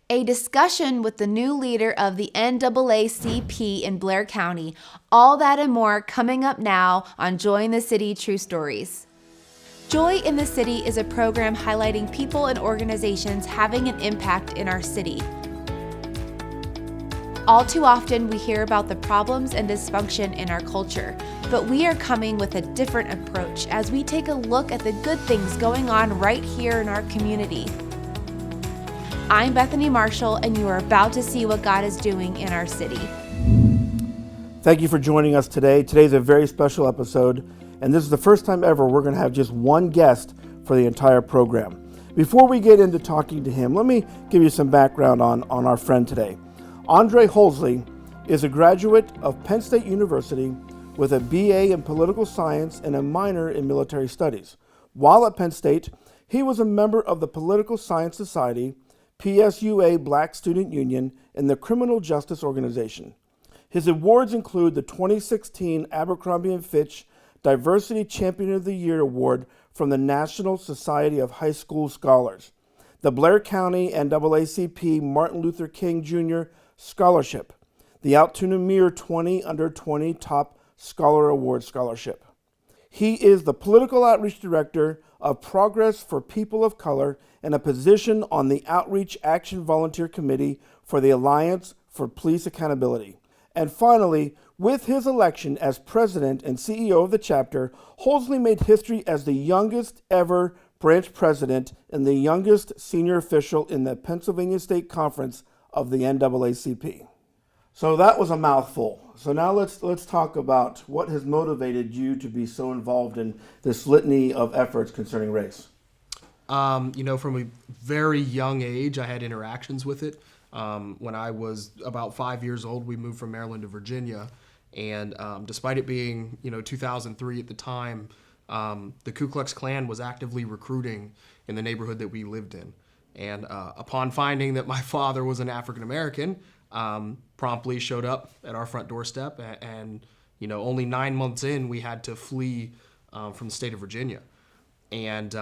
a discussion with the new leader of the NAACP in Blair County. All that and more coming up now on Joy in the City True Stories. Joy in the City is a program highlighting people and organizations having an impact in our city. All too often, we hear about the problems and dysfunction in our culture, but we are coming with a different approach as we take a look at the good things going on right here in our community. I'm Bethany Marshall, and you are about to see what God is doing in our city. Thank you for joining us today. Today's a very special episode, and this is the first time ever we're going to have just one guest for the entire program. Before we get into talking to him, let me give you some background on our friend today. Andre Holsley is a graduate of Penn State University with a BA in political science and a minor in military studies. While at Penn State, he was a member of the Political Science Society, PSUA Black Student Union, and the Criminal Justice Organization. His awards include the 2016 Abercrombie & Fitch Diversity Champion of the Year Award from the National Society of High School Scholars, the Blair County NAACP Martin Luther King Jr. Scholarship, the Altoona Mirror 20 Under 20 Top Scholar Award Scholarship. He is the Political Outreach Director of Progress for People of Color and a position on the Outreach Action Volunteer Committee for the Alliance for Police Accountability. And finally, with his election as president and CEO of the chapter, Holsley made history as the youngest ever branch president and the youngest senior official in the Pennsylvania State Conference of the NAACP. So that was a mouthful. So now let's talk about what has motivated you to be so involved in this litany of efforts concerning race. From a very young age, I had interactions with it. When I was about 5 years old, we moved from Maryland to Virginia. And despite it being, 2003 at the time, the Ku Klux Klan was actively recruiting in the neighborhood that we lived in. And upon finding that my father was an African American, promptly showed up at our front doorstep, and only 9 months in, we had to flee from the state of Virginia, and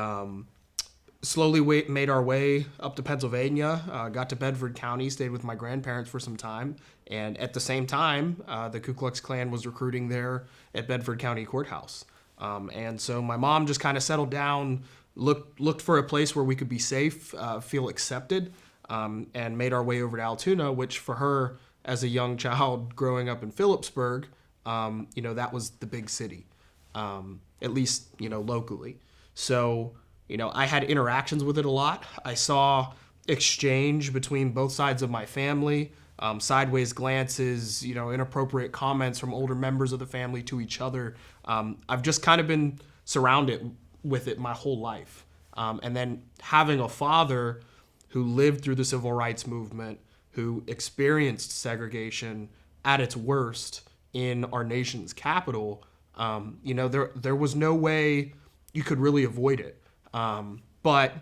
slowly made our way up to Pennsylvania, got to Bedford County, stayed with my grandparents for some time, and at the same time, the Ku Klux Klan was recruiting there at Bedford County Courthouse, and so my mom just kind of settled down, looked for a place where we could be safe, feel accepted, and made our way over to Altoona, which for her, as a young child growing up in Phillipsburg, that was the big city, at least, locally. So, I had interactions with it a lot. I saw exchange between both sides of my family, sideways glances, inappropriate comments from older members of the family to each other. I've just kind of been surrounded with it my whole life. And then having a father who lived through the civil rights movement, who experienced segregation at its worst in our nation's capital, there was no way you could really avoid it. But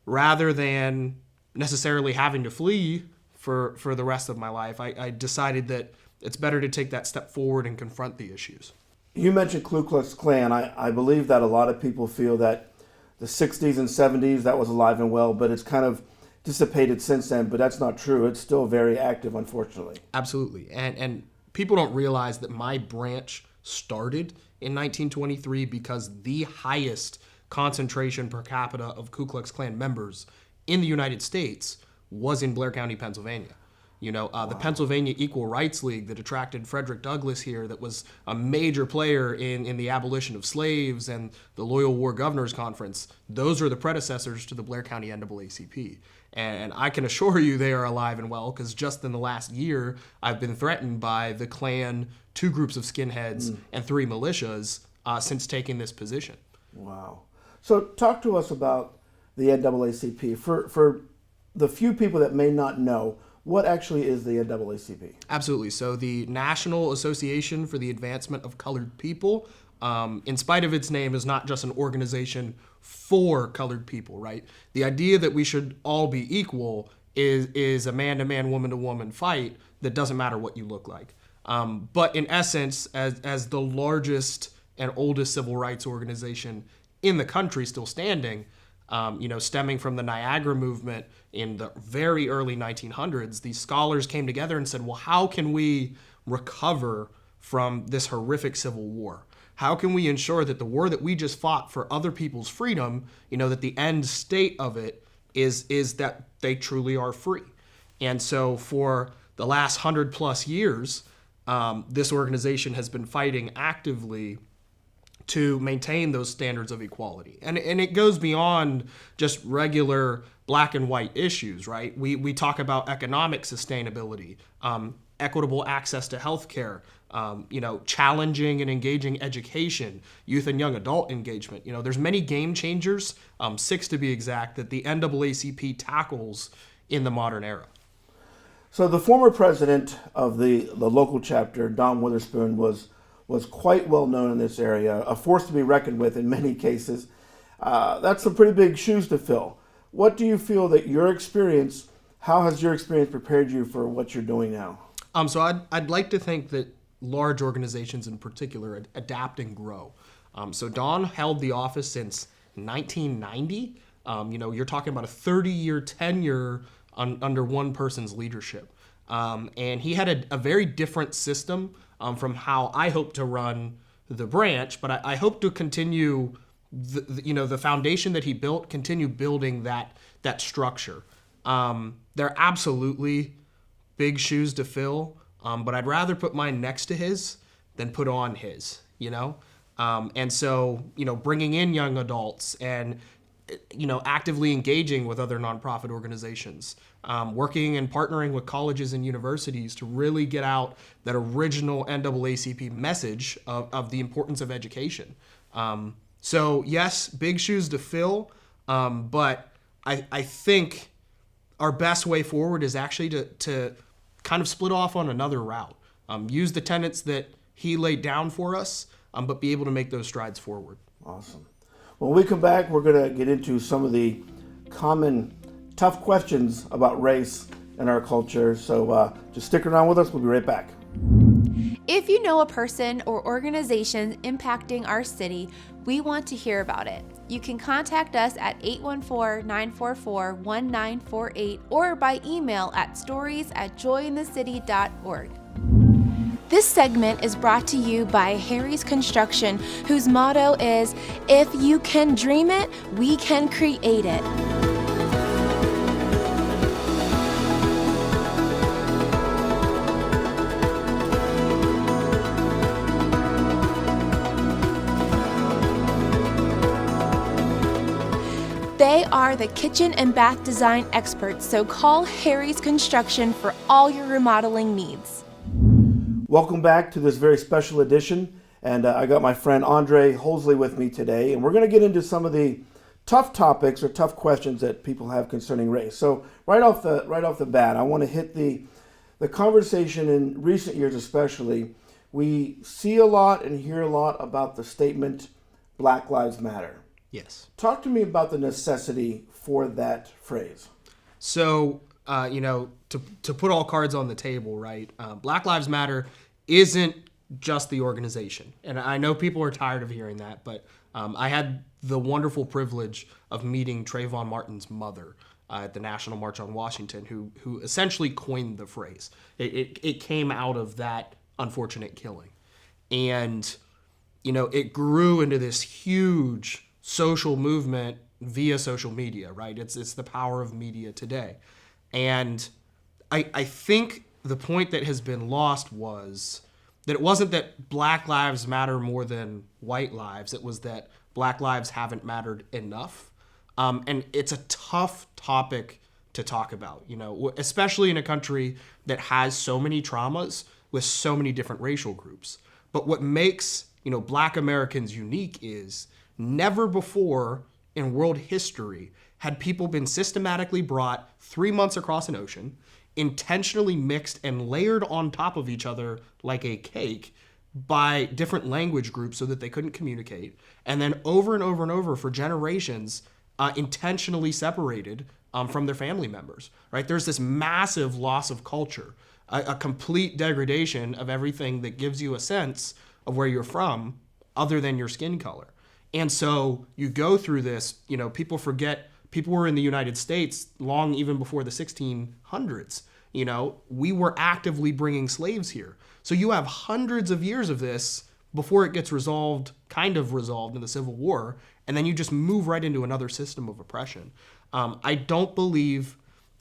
rather than necessarily having to flee for the rest of my life, I decided that it's better to take that step forward and confront the issues. You mentioned Ku Klux Klan. I believe that a lot of people feel that the 60s and 70s, that was alive and well, but it's kind of dissipated since then, but that's not true. It's still very active, unfortunately. Absolutely. And people don't realize that my branch started in 1923 because the highest concentration per capita of Ku Klux Klan members in the United States was in Blair County, Pennsylvania. The Pennsylvania Equal Rights League that attracted Frederick Douglass here, that was a major player in the abolition of slaves and the Loyal War Governors Conference, those are the predecessors to the Blair County NAACP. And I can assure you they are alive and well, because just in the last year, I've been threatened by the Klan, 2 groups of skinheads, and 3 militias since taking this position. Wow. So talk to us about the NAACP. For the few people that may not know, what actually is the NAACP? Absolutely. So the National Association for the Advancement of Colored People, in spite of its name, is not just an organization for colored people, right? The idea that we should all be equal is a man-to-man, woman-to-woman fight that doesn't matter what you look like. But in essence, as the largest and oldest civil rights organization in the country still standing, stemming from the Niagara movement in the very early 1900s, these scholars came together and said, well, how can we recover from this horrific civil war? How can we ensure that the war that we just fought for other people's freedom, that the end state of it is that they truly are free? And so for the last 100+ years, this organization has been fighting actively to maintain those standards of equality. And it goes beyond just regular black and white issues, right? We talk about economic sustainability, equitable access to healthcare, challenging and engaging education, youth and young adult engagement. There's many game changers, 6 to be exact, that the NAACP tackles in the modern era. So the former president of the local chapter, Don Witherspoon, was quite well known in this area, a force to be reckoned with in many cases. That's some pretty big shoes to fill. What do you feel that how has your experience prepared you for what you're doing now? So I'd like to think that large organizations in particular adapt and grow. So Don held the office since 1990. You're talking about a 30-year tenure under one person's leadership. And he had a very different system from how I hope to run the branch, but I hope to continue the foundation that he built, continue building that structure. They're absolutely big shoes to fill, but I'd rather put mine next to his than put on his, And so, bringing in young adults and, actively engaging with other nonprofit organizations, working and partnering with colleges and universities to really get out that original NAACP message of the importance of education. So yes, big shoes to fill, but I think our best way forward is actually to kind of split off on another route, use the tenets that he laid down for us, but be able to make those strides forward. Awesome. When we come back, we're going to get into some of the common tough questions about race in our culture. So just stick around with us. We'll be right back. If you know a person or organization impacting our city, we want to hear about it. You can contact us at 814-944-1948 or by email at stories@joyinthecity.org. This segment is brought to you by Harry's Construction, whose motto is, "If you can dream it, we can create it." They are the kitchen and bath design experts, so call Harry's Construction for all your remodeling needs. Welcome back to this very special edition, and I got my friend Andre Holsley with me today, and we're going to get into some of the tough topics or tough questions that people have concerning race. So right off the bat, I want to hit the conversation in recent years especially. We see a lot and hear a lot about the statement, Black Lives Matter. Yes. Talk to me about the necessity for that phrase. So, to put all cards on the table, right? Black Lives Matter isn't just the organization. And I know people are tired of hearing that, but I had the wonderful privilege of meeting Trayvon Martin's mother at the National March on Washington, who essentially coined the phrase. It came out of that unfortunate killing. And, it grew into this huge social movement via social media, right? It's the power of media today. And I think the point that has been lost was that it wasn't that Black lives matter more than white lives. It was that Black lives haven't mattered enough. And it's a tough topic to talk about, especially in a country that has so many traumas with so many different racial groups. But what makes, Black Americans unique is never before in world history had people been systematically brought 3 months across an ocean, intentionally mixed and layered on top of each other like a cake by different language groups so that they couldn't communicate, and then over and over and over for generations intentionally separated from their family members, right? There's this massive loss of culture, a complete degradation of everything that gives you a sense of where you're from other than your skin color. And so you go through this, people forget people were in the United States long even before the 1600s. We were actively bringing slaves here. So you have hundreds of years of this before it gets kind of resolved in the Civil War, and then you just move right into another system of oppression. I don't believe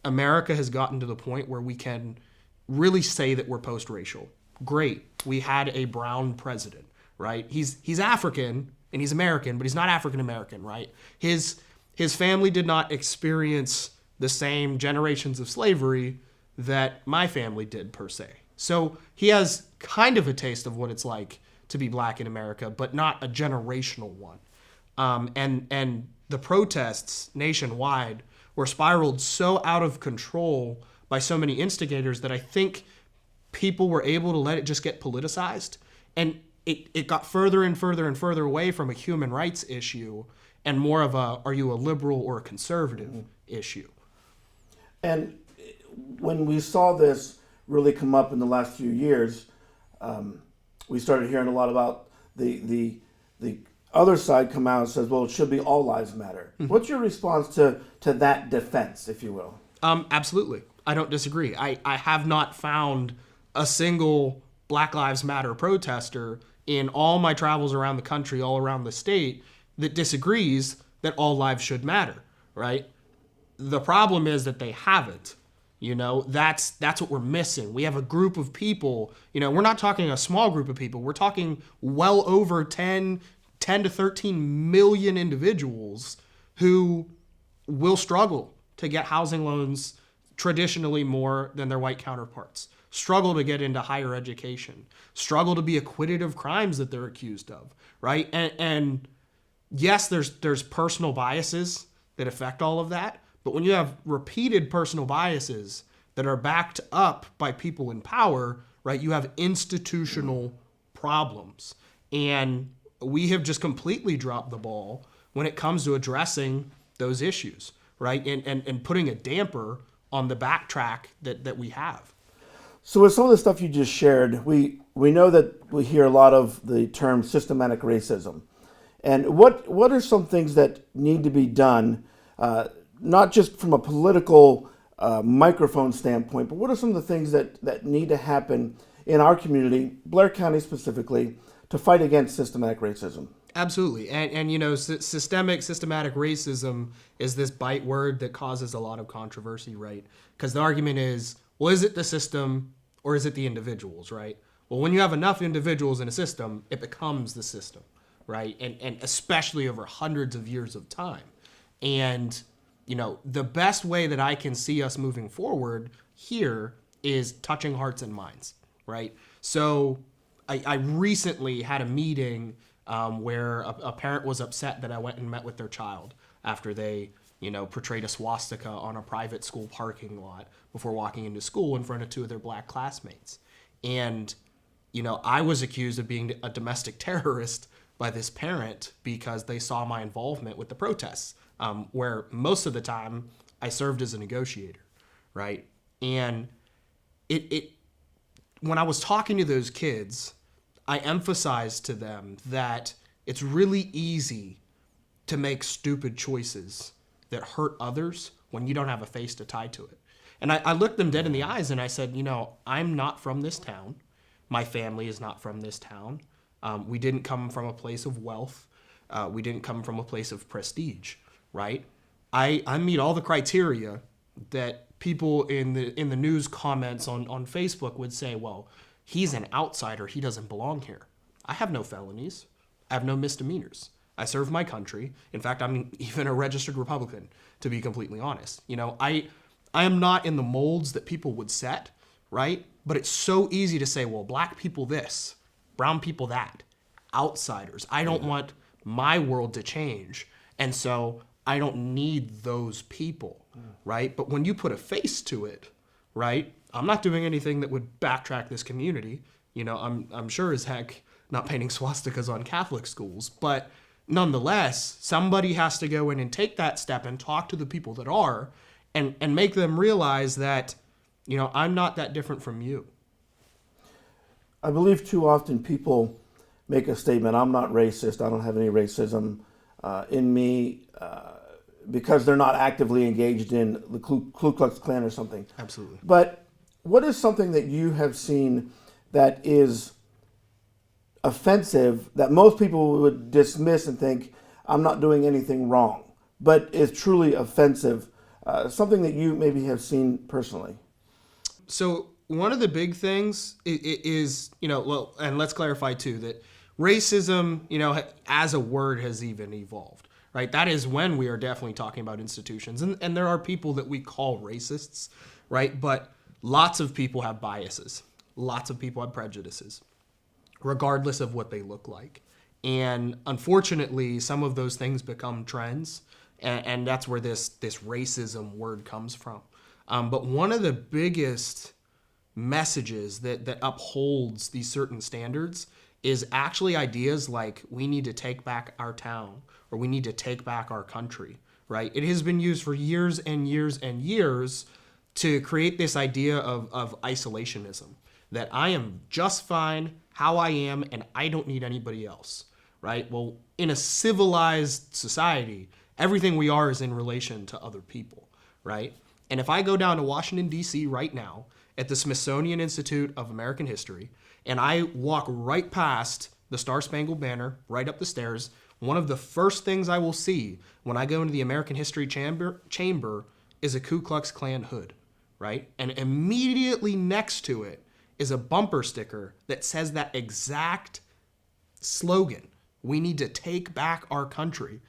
America has gotten to the point where we can really say that we're post-racial. Great, we had a brown president, right? He's African and he's American, but he's not African American, right? His family did not experience the same generations of slavery that my family did, per se. So he has kind of a taste of what it's like to be black in America, but not a generational one. And the protests nationwide were spiraled so out of control by so many instigators that I think people were able to let it just get politicized. And it got further and further and further away from a human rights issue and more of a, are you a liberal or a conservative issue? And when we saw this really come up in the last few years, we started hearing a lot about the other side come out and says, well, it should be all lives matter. Mm-hmm. What's your response to that defense, if you will? Absolutely. I don't disagree. I have not found a single Black Lives Matter protester in all my travels around the country, all around the state, that disagrees that all lives should matter, right? The problem is that they haven't. That's what we're missing. We have a group of people, we're not talking a small group of people. We're talking well over 10 to 13 million individuals who will struggle to get housing loans traditionally more than their white counterparts, struggle to get into higher education, struggle to be acquitted of crimes that they're accused of, right? And yes, there's personal biases that affect all of that, but when you have repeated personal biases that are backed up by people in power, right, you have institutional problems. And we have just completely dropped the ball when it comes to addressing those issues, right? And putting a damper on the backtrack that we have. So with some of the stuff you just shared, we know that we hear a lot of the term systematic racism. And what are some things that need to be done, not just from a political microphone standpoint, but what are some of the things that need to happen in our community, Blair County specifically, to fight against systematic racism? Absolutely. And systematic racism is this bite word that causes a lot of controversy, right? Because the argument is, well, is it the system or is it the individuals, right? Well, when you have enough individuals in a system, it becomes the system, right? And especially over hundreds of years of time. And, the best way that I can see us moving forward here is touching hearts and minds, right? So I recently had a meeting where a parent was upset that I went and met with their child after they, portrayed a swastika on a private school parking lot before walking into school in front of two of their black classmates. And, I was accused of being a domestic terrorist by this parent because they saw my involvement with the protests, where most of the time I served as a negotiator, right? And when I was talking to those kids, I emphasized to them that it's really easy to make stupid choices that hurt others when you don't have a face to tie to it. And I looked them dead in the eyes and I said, I'm not from this town. My family is not from this town. We didn't come from a place of wealth. We didn't come from a place of prestige, right? I meet all the criteria that people in the news comments on Facebook would say, well, he's an outsider. He doesn't belong here. I have no felonies. I have no misdemeanors. I serve my country. In fact, I'm even a registered Republican, to be completely honest. I am not in the molds that people would set, right? But it's so easy to say, well, black people this, brown people that, outsiders. I don't want my world to change. And so I don't need those people, right? But when you put a face to it, right? I'm not doing anything that would backtrack this community. I'm sure as heck not painting swastikas on Catholic schools, but nonetheless, somebody has to go in and take that step and talk to the people that are and make them realize that, I'm not that different from you. I believe too often people make a statement, I'm not racist, I don't have any racism in me, because they're not actively engaged in the Ku Klux Klan or something. Absolutely. But what is something that you have seen that is offensive that most people would dismiss and think, I'm not doing anything wrong, but is truly offensive, something that you maybe have seen personally? So one of the big things is, well, and let's clarify too, that racism, as a word has even evolved, right? That is when we are definitely talking about institutions. And there are people that we call racists, right? But lots of people have biases. Lots of people have prejudices, regardless of what they look like. And unfortunately, some of those things become trends. And that's where this racism word comes from. But one of the biggest messages that upholds these certain standards is actually ideas like we need to take back our town or we need to take back our country, right? It has been used for years and years and years to create this idea of isolationism, that I am just fine how I am and I don't need anybody else, right? Well, in a civilized society, everything we are is in relation to other people, right? And if I go down to Washington, D.C. right now at the Smithsonian Institute of American History, and I walk right past the Star-Spangled Banner, right up the stairs, one of the first things I will see when I go into the American History Chamber is a Ku Klux Klan hood, right? And immediately next to it is a bumper sticker that says that exact slogan. We need to take back our country.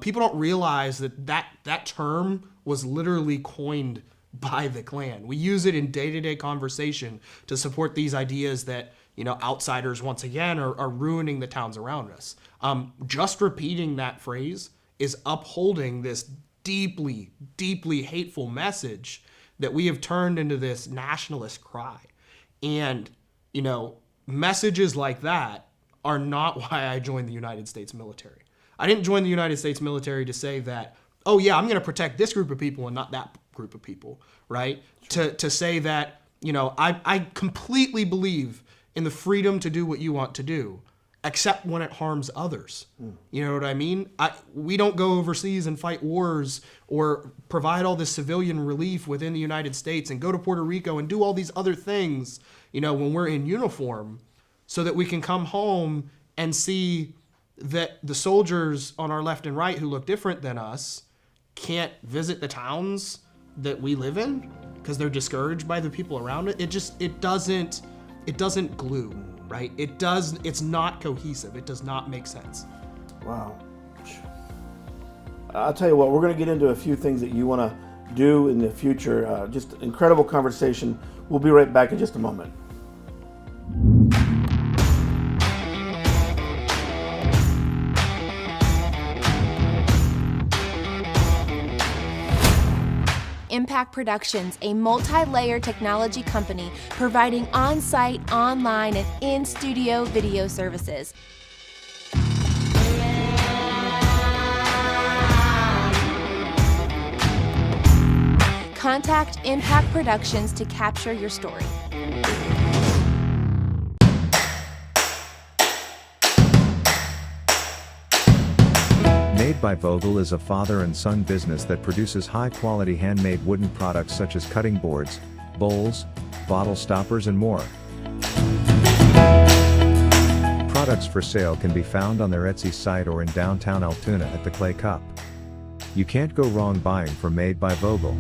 People don't realize that term was literally coined by the Klan. We use it in day-to-day conversation to support these ideas that, outsiders once again are ruining the towns around us. Just repeating that phrase is upholding this deeply, deeply hateful message that we have turned into this nationalist cry. And, messages like that are not why I joined the United States military. I didn't join the United States military to say that, oh yeah, I'm going to protect this group of people and not that group of people, right? Sure. To say that, I completely believe in the freedom to do what you want to do, except when it harms others. You know what I mean? We don't go overseas and fight wars or provide all this civilian relief within the United States and go to Puerto Rico and do all these other things, when we're in uniform, so that we can come home and see that the soldiers on our left and right who look different than us can't visit the towns that we live in because they're discouraged by the people around it. It doesn't glue, right? It's not cohesive. It does not make sense. Wow. I'll tell you what, we're going to get into a few things that you want to do in the future. Just incredible conversation. We'll be right back in just a moment. Impact Productions, a multi-layer technology company providing on-site, online, and in-studio video services. Contact Impact Productions to capture your story. Made by Vogel is a father and son business that produces high-quality handmade wooden products such as cutting boards, bowls, bottle stoppers, and more. Products for sale can be found on their Etsy site or in downtown Altoona at the Clay Cup. You can't go wrong buying from Made by Vogel.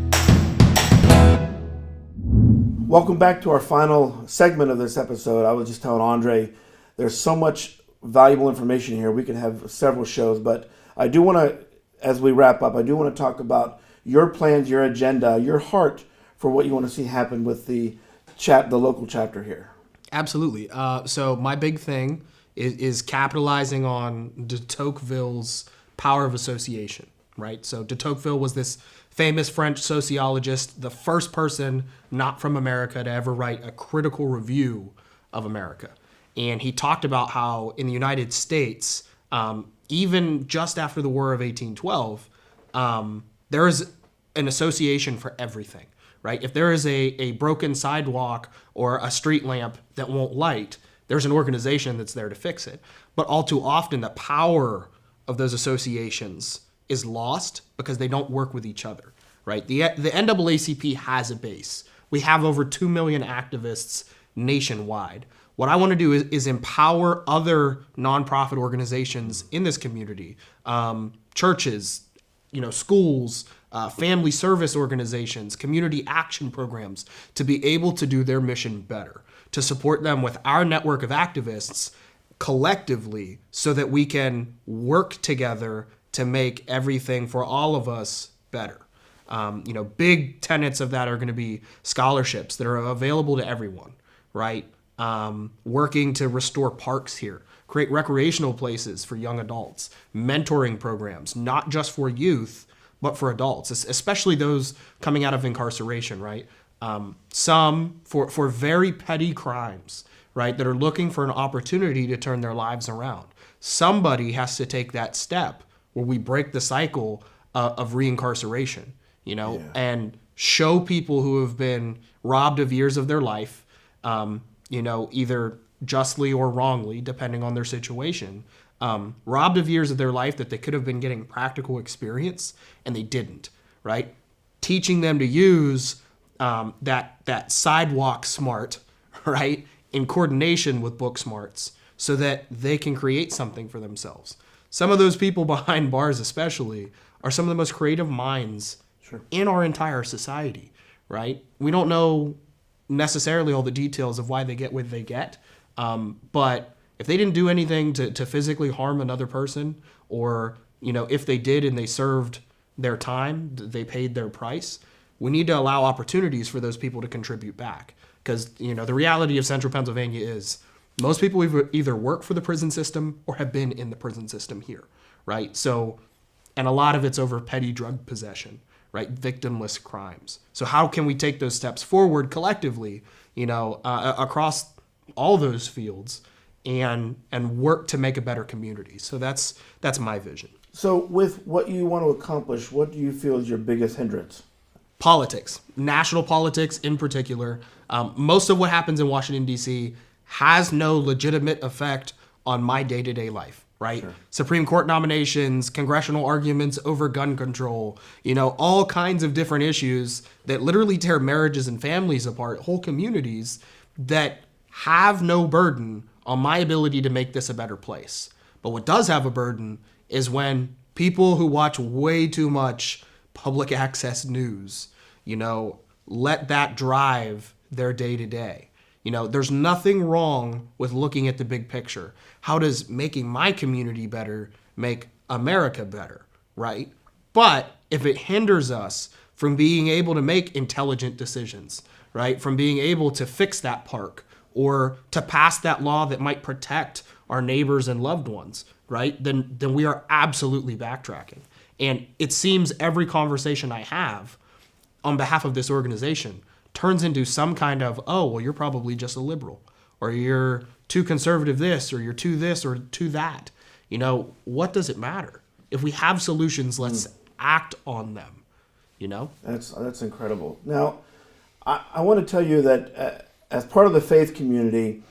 Welcome back to our final segment of this episode. I was just telling Andre, there's so much valuable information here. We could have several shows, but I do want to, as we wrap up, I do want to talk about your plans, your agenda, your heart for what you want to see happen with the local chapter here. Absolutely. So my big thing is capitalizing on de Tocqueville's power of association, right? So de Tocqueville was this famous French sociologist, the first person not from America to ever write a critical review of America. And he talked about how in the United States, even just after the War of 1812, there is an association for everything, right? If there is a broken sidewalk or a street lamp that won't light, There's an organization that's there to fix it. But all too often, the power of those associations is lost because they don't work with each other, right? The NAACP has a base. We have over 2 million activists nationwide. What I want to do is empower other nonprofit organizations in this community, churches, schools, family service organizations, community action programs, to be able to do their mission better, to support them with our network of activists collectively so that we can work together to make everything for all of us better. Big tenets of that are going to be scholarships that are available to everyone, right? Working to restore parks here, create recreational places for young adults, mentoring programs, not just for youth, but for adults, especially those coming out of incarceration, right? Some for very petty crimes, right, that are looking for an opportunity to turn their lives around. Somebody has to take that step where we break the cycle of reincarceration, and show people who have been robbed of years of their life, either justly or wrongly, depending on their situation, robbed of years of their life that they could have been getting practical experience and they didn't, right? Teaching them to use that sidewalk smart, right, in coordination with book smarts so that they can create something for themselves. Some of those people behind bars especially are some of the most creative minds in our entire society, right? We don't know necessarily all the details of why they get what they get, but if they didn't do anything to physically harm another person, or if they did and they served their time, they paid their price, we need to allow opportunities for those people to contribute back. Because the reality of Central Pennsylvania is most people either work for the prison system or have been in the prison system here, right? So, and a lot of it's over petty drug possession, right? Victimless crimes. So how can we take those steps forward collectively, across all those fields and work to make a better community? So that's my vision. So with what you want to accomplish, what do you feel is your biggest hindrance? Politics, national politics in particular. Most of what happens in Washington, D.C. has no legitimate effect on my day-to-day life, right? Sure. Supreme Court nominations, congressional arguments over gun control, all kinds of different issues that literally tear marriages and families apart, whole communities that have no burden on my ability to make this a better place. But what does have a burden is when people who watch way too much public access news, let that drive their day-to-day. There's nothing wrong with looking at the big picture. How does making my community better make America better, right? But if it hinders us from being able to make intelligent decisions, right, from being able to fix that park or to pass that law that might protect our neighbors and loved ones, right, then we are absolutely backtracking. And it seems every conversation I have on behalf of this organization turns into some kind of, oh, well, you're probably just a liberal, or you're too conservative this, or you're too this, or too that. What does it matter? If we have solutions, let's act on them, That's incredible. Now, I want to tell you that as part of the faith community,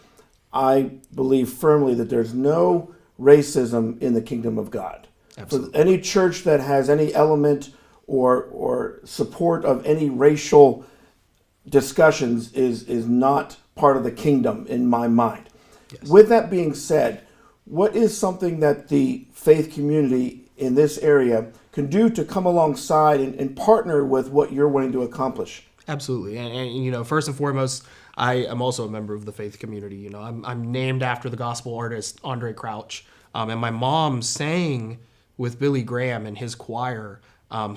I believe firmly that there's no racism in the kingdom of God. Absolutely. For any church that has any element or support of any racial discussions is not part of the kingdom in my mind. Yes. With that being said, what is something that the faith community in this area can do to come alongside and partner with what you're wanting to accomplish? Absolutely. And first and foremost, I am also a member of the faith community. I'm named after the gospel artist Andre Crouch. And my mom sang with Billy Graham and his choir,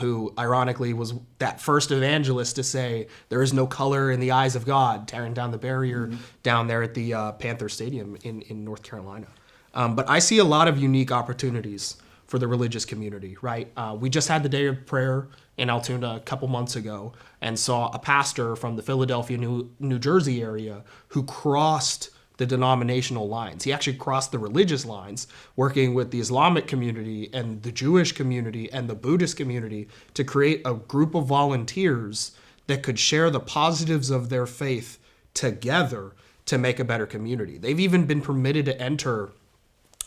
who ironically was that first evangelist to say there is no color in the eyes of God, tearing down the barrier down there at the Panther Stadium in North Carolina. But I see a lot of unique opportunities for the religious community, right? We just had the day of prayer in Altoona a couple months ago and saw a pastor from the Philadelphia, New Jersey area who crossed the denominational lines. He actually crossed the religious lines, working with the Islamic community and the Jewish community and the Buddhist community to create a group of volunteers that could share the positives of their faith together to make a better community. They've even been permitted to enter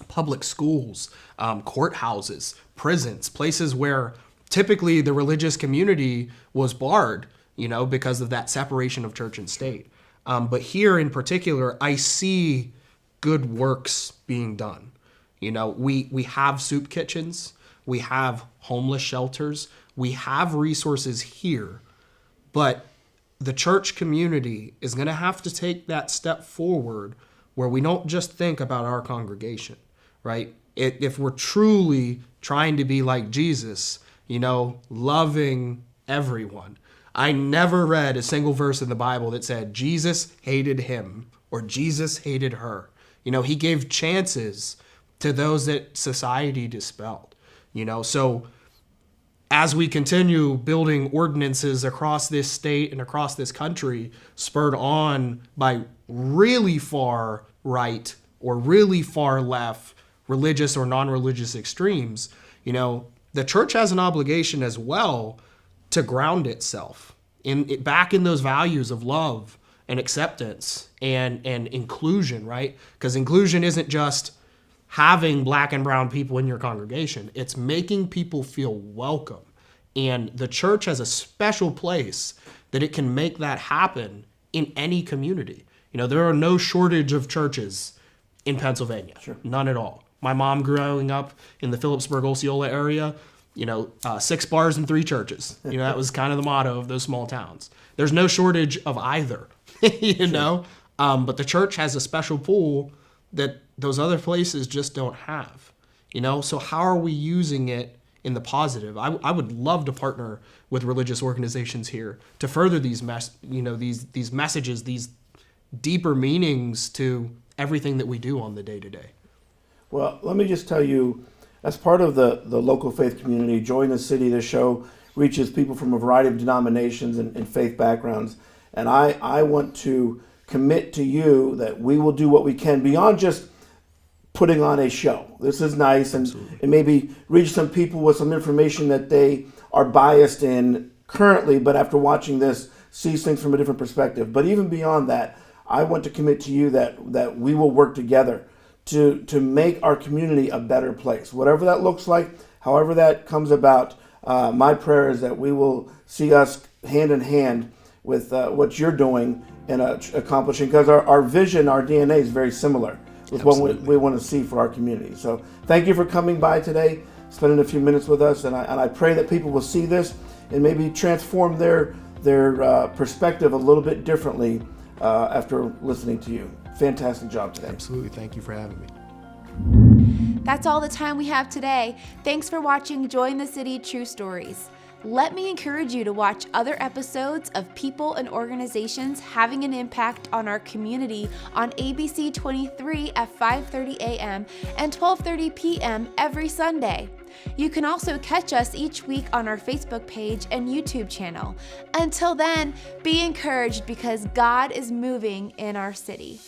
public schools, courthouses, prisons, places where typically the religious community was barred, because of that separation of church and state. But here in particular, I see good works being done. We have soup kitchens, we have homeless shelters, we have resources here, but the church community is going to have to take that step forward where we don't just think about our congregation, right? If we're truly trying to be like Jesus, loving everyone. I never read a single verse in the Bible that said Jesus hated him or Jesus hated her. He gave chances to those that society dispelled, So as we continue building ordinances across this state and across this country, spurred on by really far right or really far left religious or non-religious extremes, the church has an obligation as well to ground itself back in those values of love and acceptance and inclusion, right? Because inclusion isn't just having black and brown people in your congregation. It's making people feel welcome. And the church has a special place that it can make that happen in any community. There are no shortage of churches in Pennsylvania. Sure. None at all. My mom growing up in the Phillipsburg, Osceola area, 6 bars and 3 churches. That was kind of the motto of those small towns. There's no shortage of either, but the church has a special pool that those other places just don't have, So how are we using it in the positive? I would love to partner with religious organizations here to further these these messages, these deeper meanings to everything that we do on the day-to-day. Well, let me just tell you, as part of the local faith community, Joy the City, this show reaches people from a variety of denominations and faith backgrounds. And I want to commit to you that we will do what we can beyond just putting on a show. This is nice and maybe reach some people with some information that they are biased in currently, but after watching this, sees things from a different perspective. But even beyond that, I want to commit to you that we will work together to make our community a better place. Whatever that looks like, however that comes about, my prayer is that we will see us hand in hand with what you're doing and accomplishing, because our vision, our DNA is very similar with Absolutely. What we want to see for our community. So thank you for coming by today, spending a few minutes with us, and I pray that people will see this and maybe transform their perspective a little bit differently after listening to you. Fantastic job today. Absolutely. Thank you for having me. That's all the time we have today. Thanks for watching Joy in the City True Stories. Let me encourage you to watch other episodes of people and organizations having an impact on our community on ABC 23 at 5:30 a.m. and 12:30 p.m. every Sunday. You can also catch us each week on our Facebook page and YouTube channel. Until then, be encouraged because God is moving in our city.